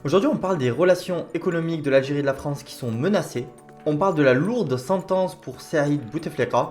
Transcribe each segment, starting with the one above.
Aujourd'hui, on parle des relations économiques de l'Algérie et de la France qui sont menacées. On parle de la lourde sentence pour Saïd Bouteflika,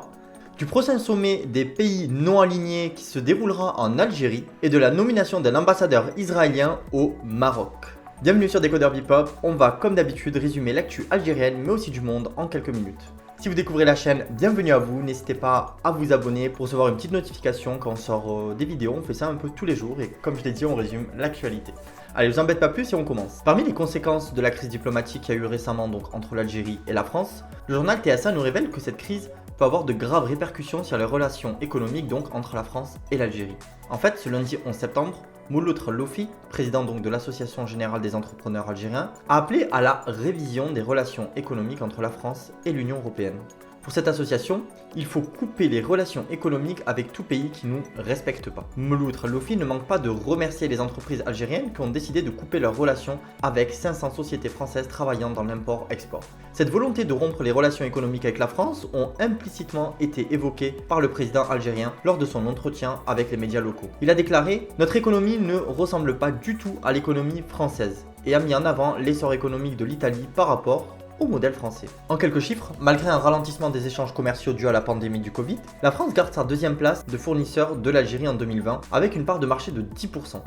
du prochain sommet des pays non alignés qui se déroulera en Algérie et de la nomination d'un ambassadeur israélien au Maroc. Bienvenue sur Décodeur Bebop, on va comme d'habitude résumer l'actu algérienne mais aussi du monde en quelques minutes. Si vous découvrez la chaîne, bienvenue à vous, n'hésitez pas à vous abonner pour recevoir une petite notification quand on sort des vidéos, on fait ça un peu tous les jours et comme je l'ai dit, on résume l'actualité. Allez, je vous embête pas plus et on commence. Parmi les conséquences de la crise diplomatique qu'il y a eu récemment donc entre l'Algérie et la France, le journal TSA nous révèle que cette crise peut avoir de graves répercussions sur les relations économiques donc entre la France et l'Algérie. En fait, ce lundi 11 septembre, Mouloud Lofi, président donc de l'Association Générale des Entrepreneurs Algériens, a appelé à la révision des relations économiques entre la France et l'Union Européenne. Pour cette association, il faut couper les relations économiques avec tout pays qui ne nous respecte pas. Mouloud Lofi ne manque pas de remercier les entreprises algériennes qui ont décidé de couper leurs relations avec 500 sociétés françaises travaillant dans l'import-export. Cette volonté de rompre les relations économiques avec la France ont implicitement été évoquées par le président algérien lors de son entretien avec les médias locaux. Il a déclaré « Notre économie ne ressemble pas du tout à l'économie française » et a mis en avant l'essor économique de l'Italie par rapport au modèle français. En quelques chiffres, malgré un ralentissement des échanges commerciaux dû à la pandémie du Covid, la France garde sa deuxième place de fournisseur de l'Algérie en 2020 avec une part de marché de 10%.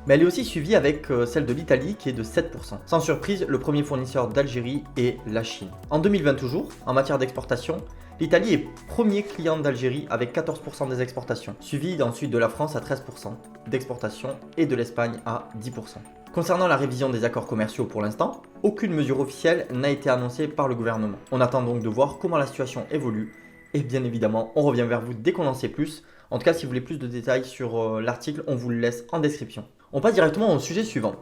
Mais elle est aussi suivie avec celle de l'Italie qui est de 7%. Sans surprise, le premier fournisseur d'Algérie est la Chine. En 2020 toujours, en matière d'exportation, l'Italie est premier client d'Algérie avec 14% des exportations, suivi ensuite de la France à 13% d'exportations et de l'Espagne à 10%. Concernant la révision des accords commerciaux pour l'instant, aucune mesure officielle n'a été annoncée par le gouvernement. On attend donc de voir comment la situation évolue et bien évidemment on revient vers vous dès qu'on en sait plus. En tout cas si vous voulez plus de détails sur l'article, on vous le laisse en description. On passe directement au sujet suivant.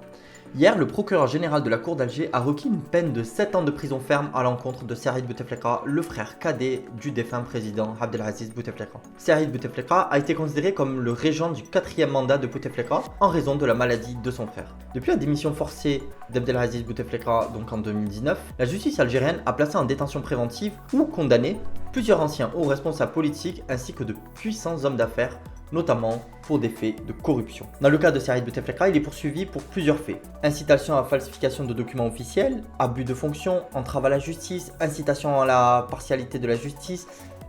Hier, le procureur général de la Cour d'Alger a requis une peine de 7 ans de prison ferme à l'encontre de Saïd Bouteflika, le frère cadet du défunt président Abdelaziz Bouteflika. Saïd Bouteflika a été considéré comme le régent du 4e mandat de Bouteflika en raison de la maladie de son frère. Depuis la démission forcée d'Abdelaziz Bouteflika donc en 2019, la justice algérienne a placé en détention préventive ou condamné plusieurs anciens hauts responsables politiques ainsi que de puissants hommes d'affaires, notamment pour des faits de corruption. Dans le cas de Saïd Bouteflika, il est poursuivi pour plusieurs faits. Incitation à falsification de documents officiels, abus de fonction, entrave à la justice, incitation à la partialité de la justice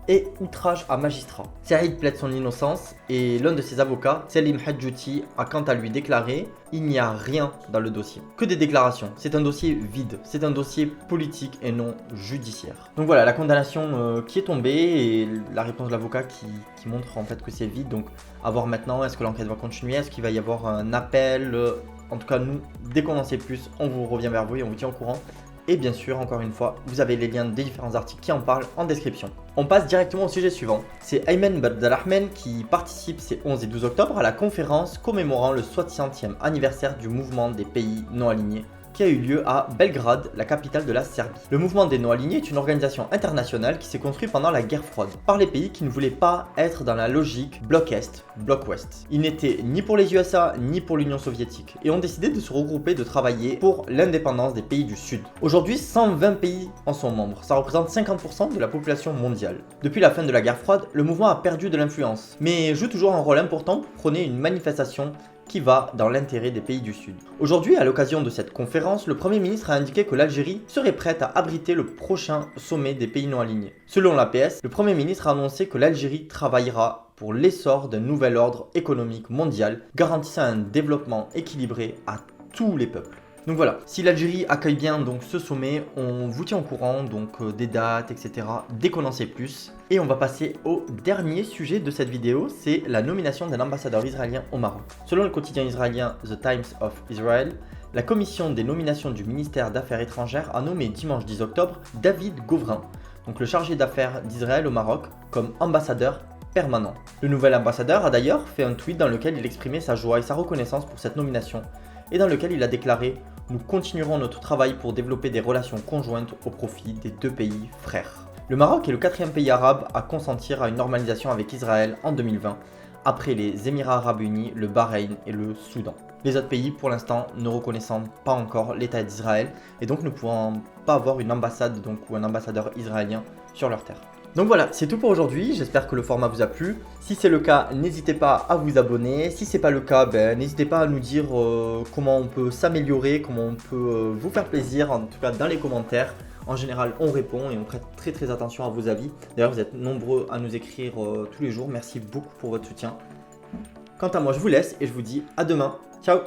et outrage à magistrat. Saïd plaide son innocence et l'un de ses avocats, Selim Hadjouti, a quant à lui déclaré « Il n'y a rien dans le dossier. Que des déclarations. C'est un dossier vide. C'est un dossier politique et non judiciaire. » Donc voilà, la condamnation qui est tombée et la réponse de l'avocat qui montre en fait que c'est vide. Donc à voir maintenant, est-ce que l'enquête va continuer? Est-ce qu'il va y avoir un appel? En tout cas, nous, dès qu'on en sait plus, on vous revient vers vous et on vous tient au courant. Et bien sûr, encore une fois, vous avez les liens des différents articles qui en parlent en description. On passe directement au sujet suivant. C'est Ayman Abdelrahman qui participe ces 11 et 12 octobre à la conférence commémorant le 60e anniversaire du mouvement des pays non alignés qui a eu lieu à Belgrade, la capitale de la Serbie. Le mouvement des non-alignés est une organisation internationale qui s'est construite pendant la guerre froide par les pays qui ne voulaient pas être dans la logique bloc Est, bloc Ouest. Ils n'étaient ni pour les USA ni pour l'Union soviétique et ont décidé de se regrouper, de travailler pour l'indépendance des pays du Sud. Aujourd'hui, 120 pays en sont membres, ça représente 50% de la population mondiale. Depuis la fin de la guerre froide, le mouvement a perdu de l'influence, mais joue toujours un rôle important pour prôner une manifestation qui va dans l'intérêt des pays du Sud. Aujourd'hui, à l'occasion de cette conférence, le Premier ministre a indiqué que l'Algérie serait prête à abriter le prochain sommet des pays non alignés. Selon l'APS, le Premier ministre a annoncé que l'Algérie travaillera pour l'essor d'un nouvel ordre économique mondial, garantissant un développement équilibré à tous les peuples. Donc voilà, si l'Algérie accueille bien donc ce sommet, on vous tient au courant donc des dates, etc. dès qu'on en sait plus. Et on va passer au dernier sujet de cette vidéo, c'est la nomination d'un ambassadeur israélien au Maroc. Selon le quotidien israélien The Times of Israel, la commission des nominations du ministère d'Affaires étrangères a nommé dimanche 10 octobre David Govrin, donc le chargé d'affaires d'Israël au Maroc, comme ambassadeur permanent. Le nouvel ambassadeur a d'ailleurs fait un tweet dans lequel il exprimait sa joie et sa reconnaissance pour cette nomination et dans lequel il a déclaré « Nous continuerons notre travail pour développer des relations conjointes au profit des deux pays frères ». Le Maroc est le 4e pays arabe à consentir à une normalisation avec Israël en 2020, après les Émirats arabes unis, le Bahreïn et le Soudan. Les autres pays, pour l'instant, ne reconnaissant pas encore l'État d'Israël et donc ne pouvant pas avoir une ambassade ou un ambassadeur israélien sur leur terre. Donc voilà, c'est tout pour aujourd'hui, j'espère que le format vous a plu. Si c'est le cas, n'hésitez pas à vous abonner. Si c'est pas le cas, n'hésitez pas à nous dire comment on peut s'améliorer, comment on peut vous faire plaisir, en tout cas dans les commentaires. En général, on répond et on prête très attention à vos avis. D'ailleurs, vous êtes nombreux à nous écrire tous les jours. Merci beaucoup pour votre soutien. Quant à moi, je vous laisse et je vous dis à demain. Ciao!